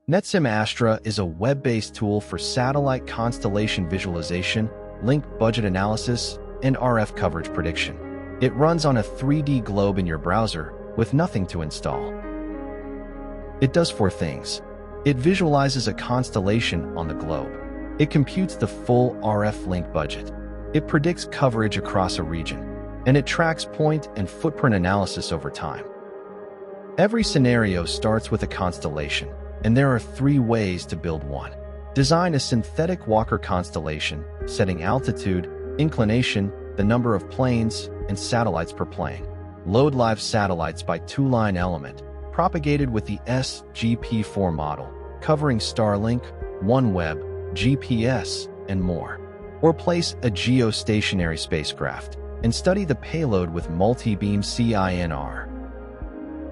NetSim Astra is a web-based tool for satellite constellation visualization, link budget analysis, and RF coverage prediction. It runs on a 3D globe in your browser with nothing to install. It does 4 things. It visualizes a constellation on the globe. It computes the full RF link budget. It predicts coverage across a region. And it tracks point and footprint analysis over time. Every scenario starts with a constellation, and there are 3 ways to build one. Design a synthetic Walker constellation, setting altitude, inclination, the number of planes, and satellites per plane. Load live satellites by 2-line element, propagated with the SGP4 model, covering Starlink, OneWeb, GPS, and more. Or place a geostationary spacecraft and study the payload with multi-beam CINR.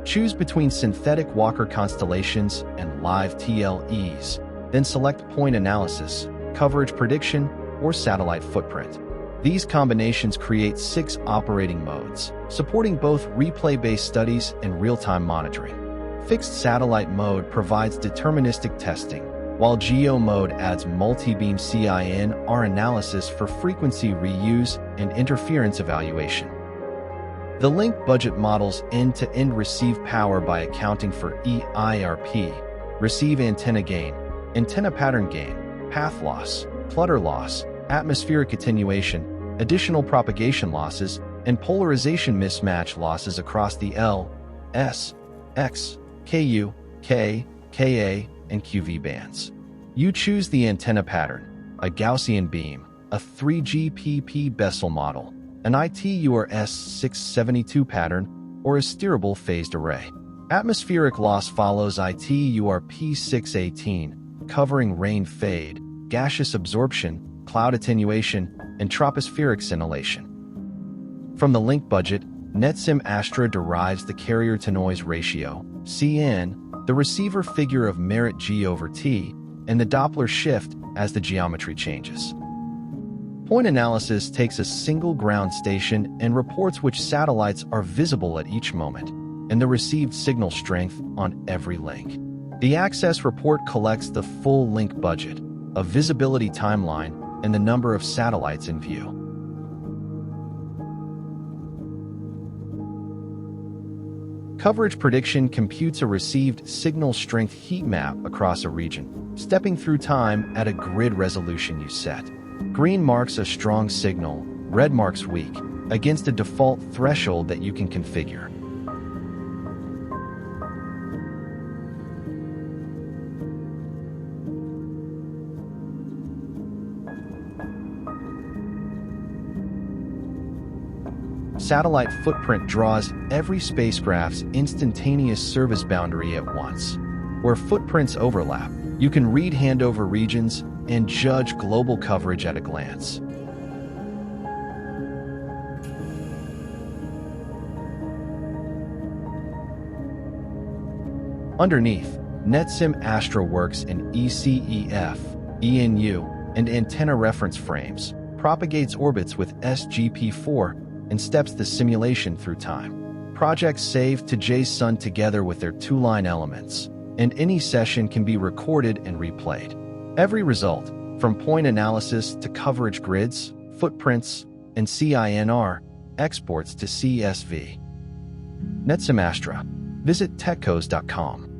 Choose between synthetic Walker constellations and live TLEs, then select point analysis, coverage prediction, or satellite footprint. These combinations create 6 operating modes, supporting both replay-based studies and real-time monitoring. Fixed satellite mode provides deterministic testing, while Geo mode adds multi-beam CINR analysis for frequency reuse and interference evaluation. The link budget models end-to-end receive power by accounting for EIRP, receive antenna gain, antenna pattern gain, path loss, clutter loss, atmospheric attenuation, additional propagation losses, and polarization mismatch losses across the L, S, X, KU, K, KA, and QV bands. You choose the antenna pattern, a Gaussian beam, a 3GPP Bessel model, an ITURS 672 pattern, or a steerable phased array. Atmospheric loss follows ITURP 618, covering rain fade, gaseous absorption, cloud attenuation, and tropospheric scintillation. From the link budget, NetSim Astra derives the carrier-to-noise ratio, CN, the receiver figure of merit G over T, and the Doppler shift as the geometry changes. Point analysis takes a single ground station and reports which satellites are visible at each moment, and the received signal strength on every link. The access report collects the full link budget, a visibility timeline, and the number of satellites in view. Coverage prediction computes a received signal strength heat map across a region, stepping through time at a grid resolution you set. Green marks a strong signal, red marks weak, against a default threshold that you can configure. Satellite footprint draws every spacecraft's instantaneous service boundary at once. Where footprints overlap, you can read handover regions and judge global coverage at a glance. Underneath, NetSim Astra works in ECEF, ENU, and antenna reference frames, propagates orbits with SGP4, and steps the simulation through time. Projects save to JSON together with their 2-line elements, and any session can be recorded and replayed. Every result, from point analysis to coverage grids, footprints, and CINR, exports to CSV. NetSim Astra. Visit Tetcos.com.